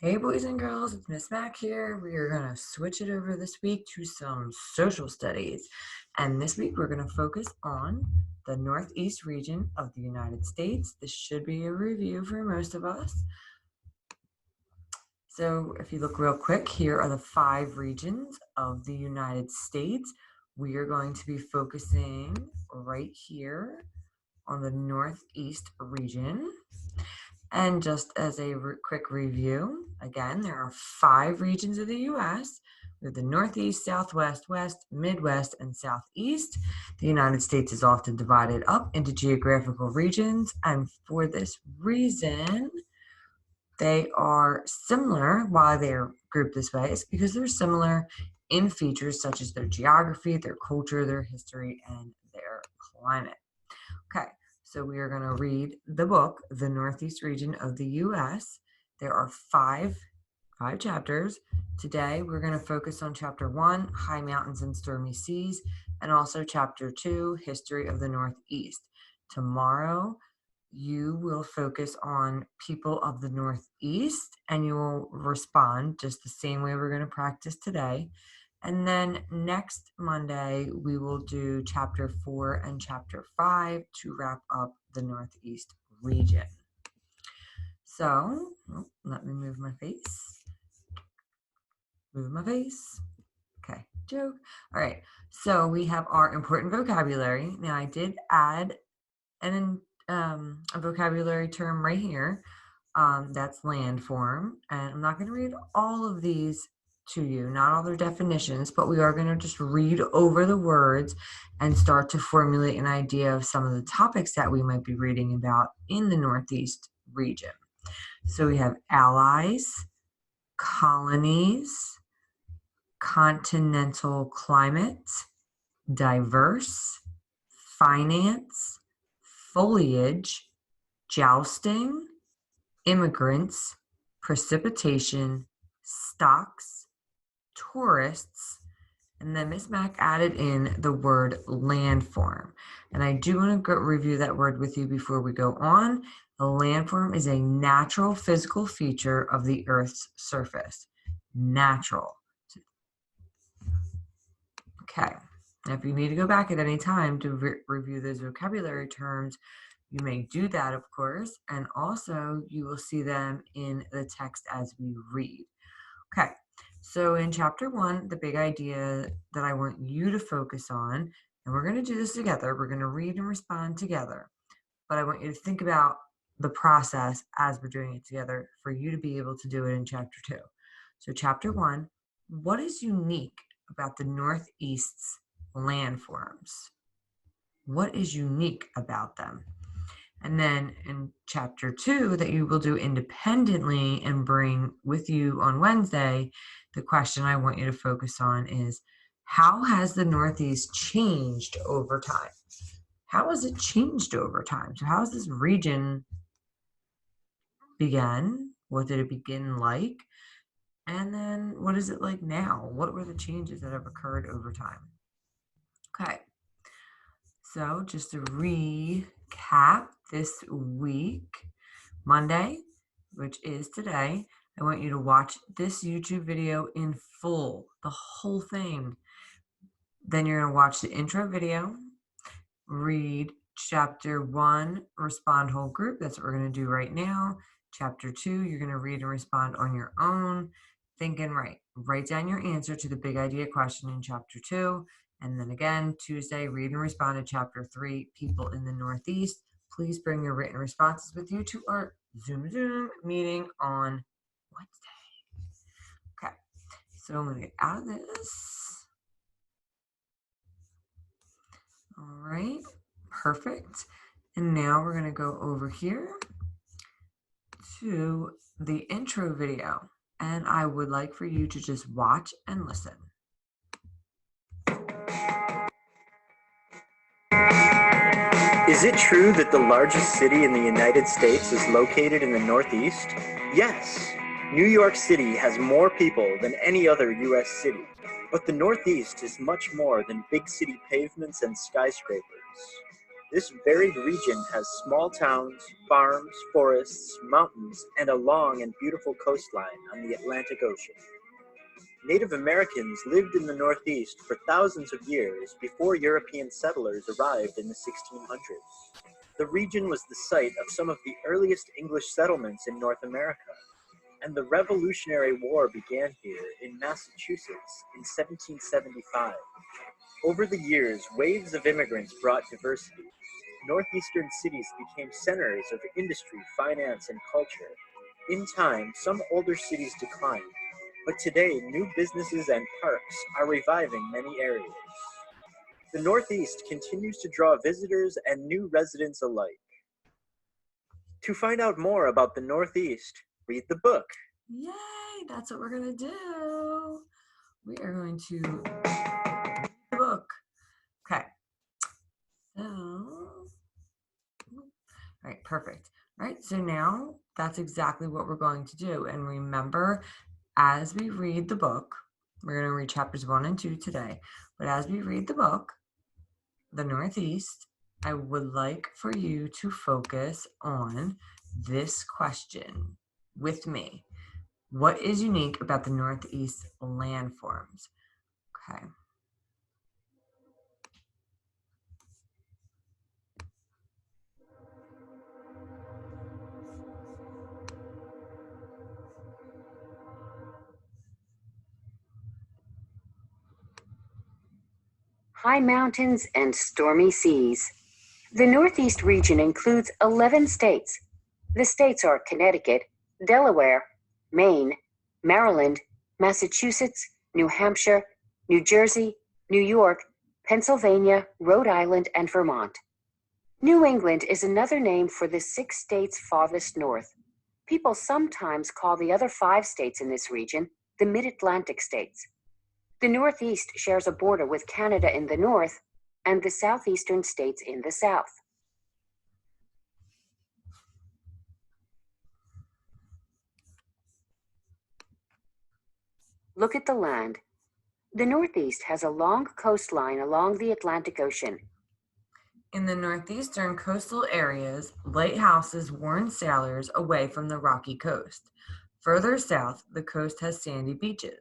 Hey boys and girls, it's Miss Mac here. We are going to switch it over this week to some social studies. And this week we're going to focus on the Northeast region of the United States. This should be a review for most of us. So if you look real quick, here are the 5 regions of the United States. We are going to be focusing right here on the Northeast region. And just as a quick review, again, there are 5 regions of the U.S. We have the Northeast, Southwest, West, Midwest, and Southeast. The United States is often divided up into geographical regions, and for this reason, they are similar. Why they're grouped this way is because they're similar in features such as their geography, their culture, their history, and their climate. Okay. So we are going to read the book, The Northeast Region of the U.S. There are five chapters. Today, we're going to focus on Chapter 1, High Mountains and Stormy Seas, and also Chapter 2, History of the Northeast. Tomorrow, you will focus on people of the Northeast, and you will respond just the same way we're going to practice today. And then next Monday, we will do Chapter 4 and Chapter 5 to wrap up the Northeast region. So, let me move my face. Okay, joke. All right, so we have our important vocabulary. Now, I did add a vocabulary term right here. That's landform. And I'm not going to read all of these to you, not all their definitions, but we are going to just read over the words and start to formulate an idea of some of the topics that we might be reading about in the Northeast region. So we have allies, colonies, continental climate, diverse, finance, foliage, jousting, immigrants, precipitation, stocks, tourists, and then Miss Mac added in the word landform. And I do want to review that word with you before we go on. A landform is a natural physical feature of the Earth's surface. Natural. Okay. Now, if you need to go back at any time to review those vocabulary terms, you may do that, of course, and also you will see them in the text as we read. Okay, so in Chapter 1, the big idea that I want you to focus on, and we're going to do this together, we're going to read and respond together, but I want you to think about the process as we're doing it together for you to be able to do it in Chapter 2. So Chapter 1, what is unique about the Northeast's landforms? What is unique about them? And then in Chapter 2 that you will do independently and bring with you on Wednesday, the question I want you to focus on is, how has the Northeast changed over time? How has it changed over time? So how has this region begun? What did it begin like? And then what is it like now? What were the changes that have occurred over time? Okay. So just to recap this week, Monday, which is today, I want you to watch this YouTube video in full, the whole thing. Then you're going to watch the intro video, read Chapter 1, respond whole group. That's what we're going to do right now. Chapter 2, you're going to read and respond on your own. Think and write. Write down your answer to the big idea question in Chapter 2. And then again, Tuesday, read and respond to Chapter 3, people in the Northeast. Please bring your written responses with you to our Zoom meeting on Wednesday. Okay, so I'm going to get out of this. All right, perfect. And now we're going to go over here to the intro video. And I would like for you to just watch and listen. Is it true that the largest city in the United States is located in the Northeast? Yes. New York City has more people than any other U.S. city, but the Northeast is much more than big city pavements and skyscrapers. This varied region has small towns, farms, forests, mountains, and a long and beautiful coastline on the Atlantic Ocean. Native Americans lived in the Northeast for thousands of years before European settlers arrived in the 1600s. The region was the site of some of the earliest English settlements in North America, and the Revolutionary War began here in Massachusetts in 1775. Over the years, waves of immigrants brought diversity. Northeastern cities became centers of industry, finance, and culture. In time, some older cities declined, but today new businesses and parks are reviving many areas. The Northeast continues to draw visitors and new residents alike. To find out more about the Northeast, read the book. Yay, that's what we're going to do. We are going to read the book. Okay. So, all right, perfect. All right, so now that's exactly what we're going to do. And remember, as we read the book, we're going to read chapters 1 and 2 today. But as we read the book, The Northeast, I would like for you to focus on this question with me. What is unique about the Northeast landforms? Okay. High mountains and stormy seas. The Northeast region includes 11 states. The states are Connecticut, Delaware, Maine, Maryland, Massachusetts, New Hampshire, New Jersey, New York, Pennsylvania, Rhode Island, and Vermont. New England is another name for the 6 states farthest north. People sometimes call the other 5 states in this region the Mid-Atlantic states. The Northeast shares a border with Canada in the north and the southeastern states in the south. Look at the land. The Northeast has a long coastline along the Atlantic Ocean. In the northeastern coastal areas, lighthouses warn sailors away from the rocky coast. Further south, the coast has sandy beaches.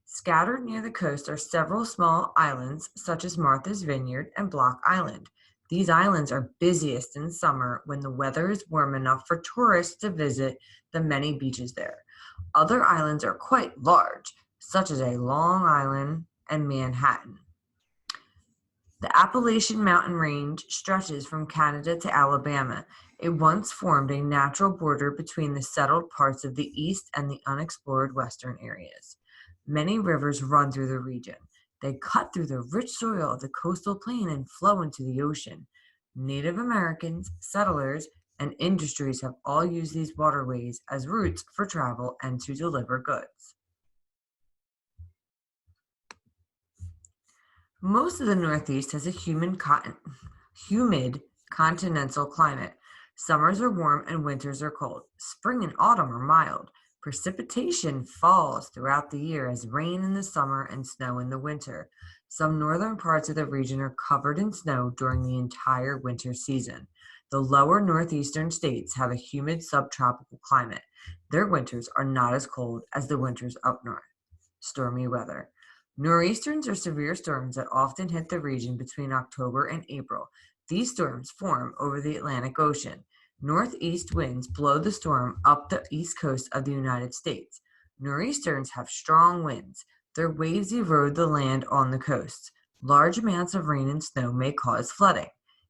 Scattered near the coast are several small islands, such as Martha's Vineyard and Block Island. These islands are busiest in summer when the weather is warm enough for tourists to visit the many beaches there. Other islands are quite large, such as a Long Island and Manhattan. The Appalachian Mountain Range stretches from Canada to Alabama. It once formed a natural border between the settled parts of the east and the unexplored western areas. Many rivers run through the region. They cut through the rich soil of the coastal plain and flow into the ocean. Native Americans, settlers, and industries have all used these waterways as routes for travel and to deliver goods. Most of the Northeast has a humid continental climate. Summers are warm and winters are cold. Spring and autumn are mild. Precipitation falls throughout the year as rain in the summer and snow in the winter. Some northern parts of the region are covered in snow during the entire winter season. The lower northeastern states have a humid subtropical climate. Their winters are not as cold as the winters up north. Stormy weather. Nor'easters are severe storms that often hit the region between October and April. These storms form over the Atlantic Ocean. Northeast winds blow the storm up the east coast of the United States. Nor'easters have strong winds. Their waves erode the land on the coast. Large amounts of rain and snow may cause flooding.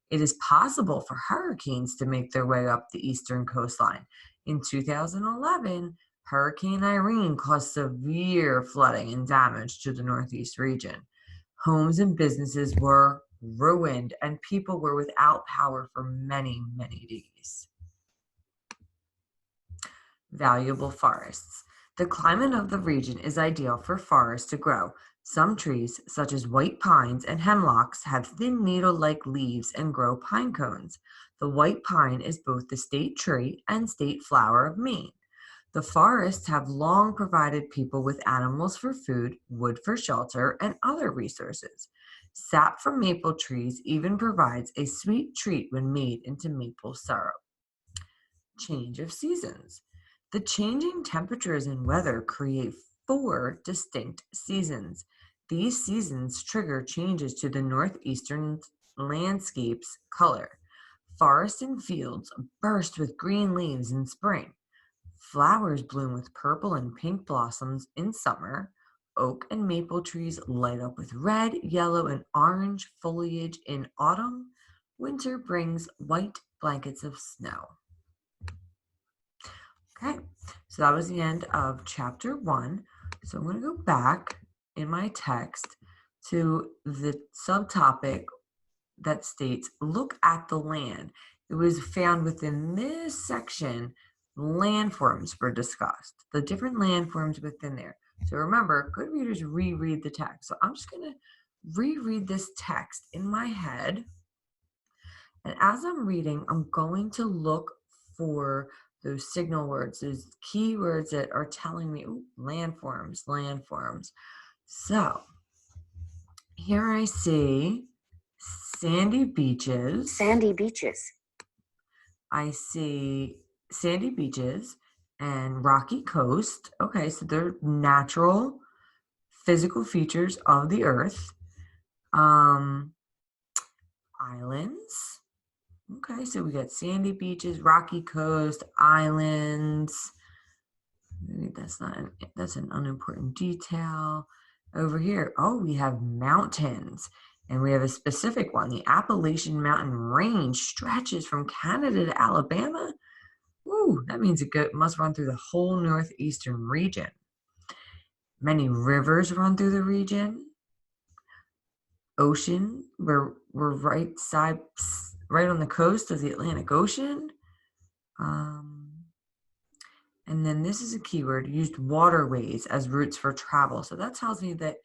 It is possible for hurricanes to make their way up the eastern coastline. In 2011, Hurricane Irene caused severe flooding and damage to the Northeast region. Homes and businesses were ruined, and people were without power for many, many days. Valuable forests. The climate of the region is ideal for forests to grow. Some trees, such as white pines and hemlocks, have thin needle-like leaves and grow pine cones. The white pine is both the state tree and state flower of Maine. The forests have long provided people with animals for food, wood for shelter, and other resources. Sap from maple trees even provides a sweet treat when made into maple syrup. Change of seasons. The changing temperatures and weather create 4 distinct seasons. These seasons trigger changes to the northeastern landscape's color. Forests and fields burst with green leaves in spring. Flowers bloom with purple and pink blossoms in summer. Oak and maple trees light up with red, yellow, and orange foliage in autumn. Winter brings white blankets of snow. Okay, so that was the end of chapter 1. So I'm going to go back in my text to the subtopic that states, look at the land. It was found within this section, landforms were discussed, the different landforms within there. So remember, good readers reread the text. So I'm just going to reread this text in my head. And as I'm reading, I'm going to look for those signal words, those keywords that are telling me, ooh, landforms, landforms. So here I see sandy beaches. Sandy beaches. I see sandy beaches and rocky coast. Okay, so they're natural physical features of the earth. Islands. Okay, so we got sandy beaches, rocky coast, islands. Maybe that's an unimportant detail. Over here, oh, we have mountains. And we have a specific one. The Appalachian Mountain Range stretches from Canada to Alabama. Ooh, that means it must run through the whole northeastern region. Many rivers run through the region. Ocean, we're right on the coast of the Atlantic Ocean. And then this is a keyword, used waterways as routes for travel. So that tells me that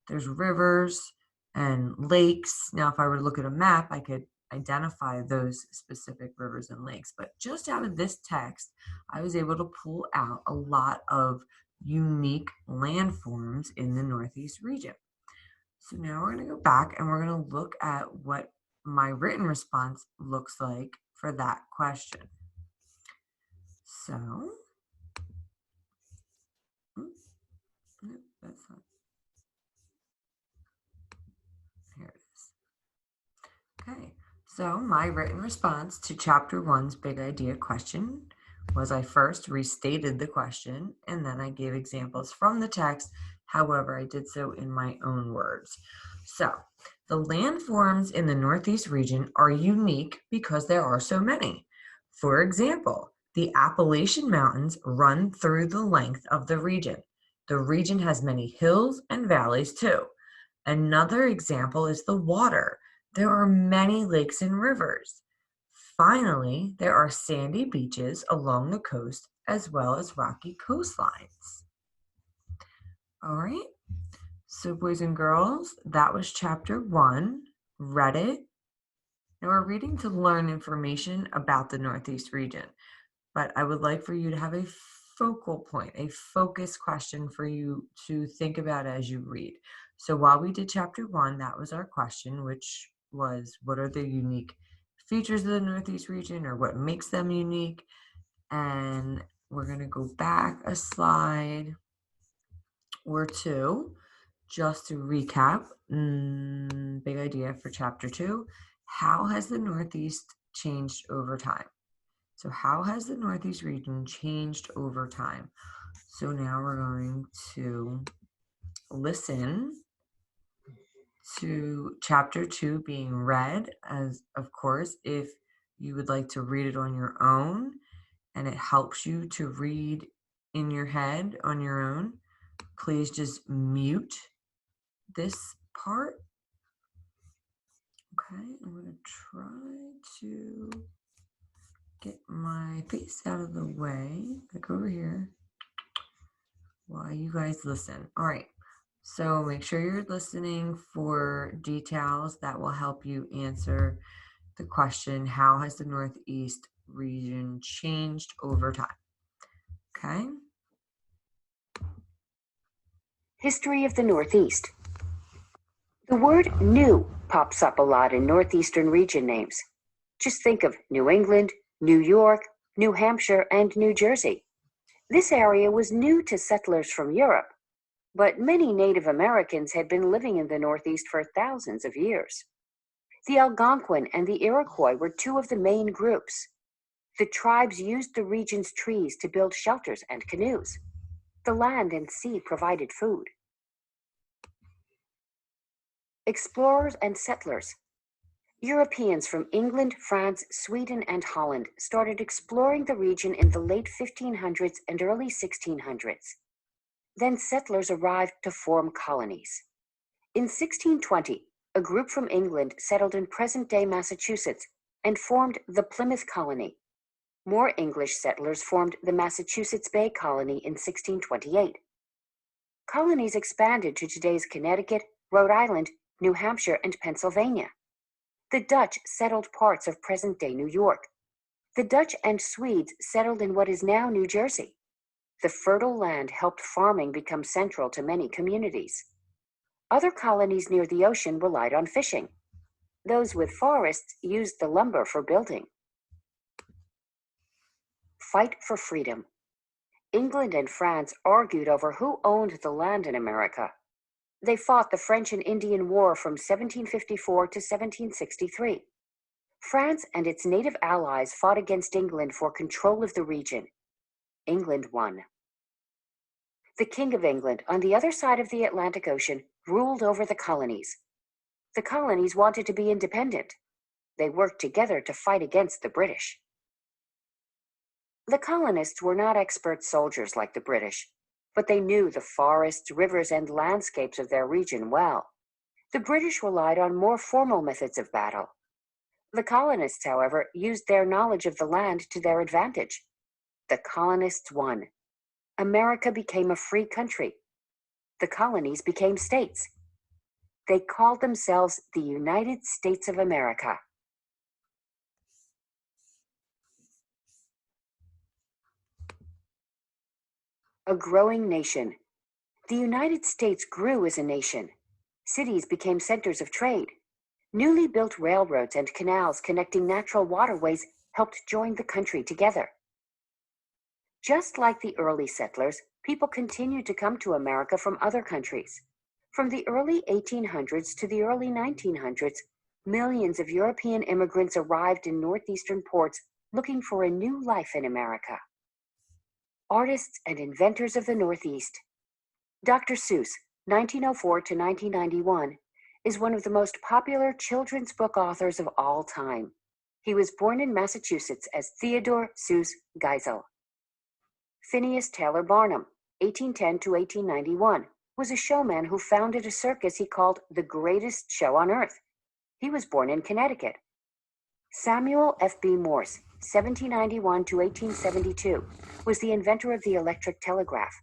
there's rivers and lakes. Now, if I were to look at a map, I could identify those specific rivers and lakes. But just out of this text, I was able to pull out a lot of unique landforms in the Northeast region. So now we're going to go back and we're going to look at what my written response looks like for that question. So, that's not, here it is. Okay, so my written response to chapter 1's big idea question was I first restated the question and then I gave examples from the text. However, I did so in my own words. So, the landforms in the Northeast region are unique because there are so many. For example, the Appalachian Mountains run through the length of the region. The region has many hills and valleys too. Another example is the water. There are many lakes and rivers. Finally, there are sandy beaches along the coast as well as rocky coastlines. All right, so boys and girls, that was chapter 1. Read it. Now we're reading to learn information about the Northeast region, but I would like for you to have a focal point, a focus question for you to think about as you read. So while we did chapter 1, that was our question, which was what are the unique features of the Northeast region or what makes them unique? And we're going to go back a slide or two just to recap. Big idea for chapter 2. How has the Northeast changed over time? So how has the Northeast region changed over time? So now we're going to listen to chapter 2 being read, as of course, if you would like to read it on your own and it helps you to read in your head on your own, please just mute this part. Okay, I'm going to try to get my face out of the way. Like over here while you guys listen. All right. So make sure you're listening for details that will help you answer the question, how has the Northeast region changed over time? Okay. History of the Northeast. The word new pops up a lot in Northeastern region names. Just think of New England, New York, New Hampshire, and New Jersey. This area was new to settlers from Europe, but many Native Americans had been living in the Northeast for thousands of years. The Algonquin and the Iroquois were two of the main groups. The tribes used the region's trees to build shelters and canoes. The land and sea provided food. Explorers and settlers. Europeans from England, France, Sweden, and Holland started exploring the region in the late 1500s and early 1600s. Then settlers arrived to form colonies. In 1620, a group from England settled in present-day Massachusetts and formed the Plymouth Colony. More English settlers formed the Massachusetts Bay Colony in 1628. Colonies expanded to today's Connecticut, Rhode Island, New Hampshire, and Pennsylvania. The Dutch settled parts of present-day New York. The Dutch and Swedes settled in what is now New Jersey. The fertile land helped farming become central to many communities. Other colonies near the ocean relied on fishing. Those with forests used the lumber for building. Fight for freedom. England and France argued over who owned the land in America. They fought the French and Indian War from 1754 to 1763. France and its native allies fought against England for control of the region. England won. The King of England, on the other side of the Atlantic Ocean, ruled over the colonies. The colonies wanted to be independent. They worked together to fight against the British. The colonists were not expert soldiers like the British, but they knew the forests, rivers, and landscapes of their region well. The British relied on more formal methods of battle. The colonists, however, used their knowledge of the land to their advantage. The colonists won. America became a free country. The colonies became states. They called themselves the United States of America. A growing nation. The United States grew as a nation. Cities became centers of trade. Newly built railroads and canals connecting natural waterways helped join the country together. Just like the early settlers, people continued to come to America from other countries. From the early 1800s to the early 1900s, millions of European immigrants arrived in northeastern ports looking for a new life in America. Artists and inventors of the Northeast. Dr. Seuss, 1904 to 1991, is one of the most popular children's book authors of all time. He was born in Massachusetts as Theodore Seuss Geisel. Phineas Taylor Barnum, 1810 to 1891, was a showman who founded a circus he called the greatest show on earth. He was born in Connecticut. Samuel F.B. Morse, 1791 to 1872, was the inventor of the electric telegraph,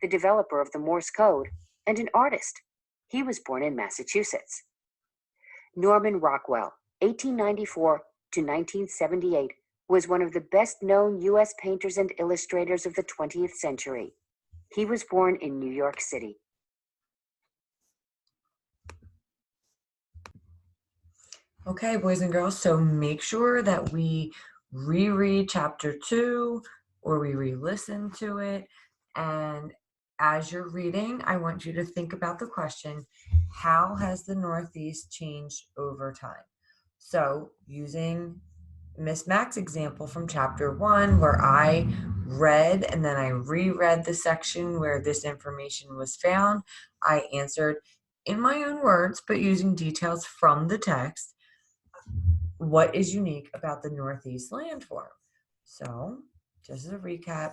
the developer of the Morse code, and an artist. He was born in Massachusetts. Norman Rockwell, 1894 to 1978, was one of the best-known U.S. painters and illustrators of the 20th century. He was born in New York City. Okay, boys and girls, so make sure that we reread chapter 2 or we re-listen to it. And as you're reading, I want you to think about the question, how has the Northeast changed over time? So using Miss Mack's example from chapter 1, where I read and then I reread the section where this information was found, I answered in my own words, but using details from the text, what is unique about the Northeast landform? So just as a recap,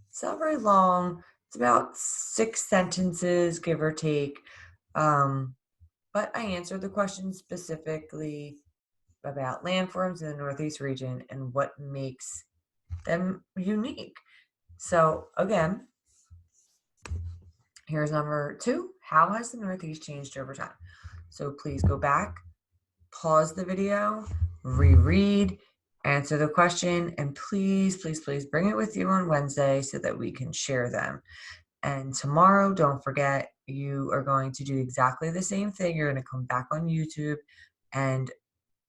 it's not very long. It's about 6 sentences, give or take. But I answered the question specifically about landforms in the Northeast region and what makes them unique. So again, here's number 2. How has the Northeast changed over time? So please go back, pause the video, reread, answer the question, and please, please, please bring it with you on Wednesday so that we can share them. And tomorrow, don't forget, you are going to do exactly the same thing. You're going to come back on YouTube and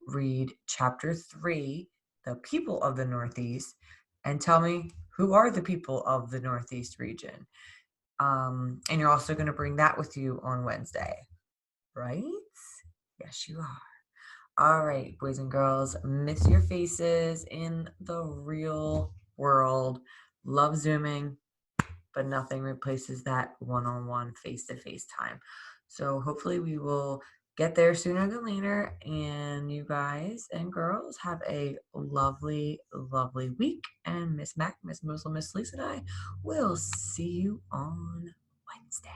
read chapter 3, The People of the Northeast, and tell me who are the people of the Northeast region. And you're also going to bring that with you on Wednesday, right? Yes, you are. All right, boys and girls, miss your faces in the real world. Love Zooming, but nothing replaces that one-on-one, face-to-face time. So hopefully we will get there sooner than later. And you guys and girls have a lovely, lovely week. And Miss Mac, Miss Muslim, Miss Lisa, and I will see you on Wednesday.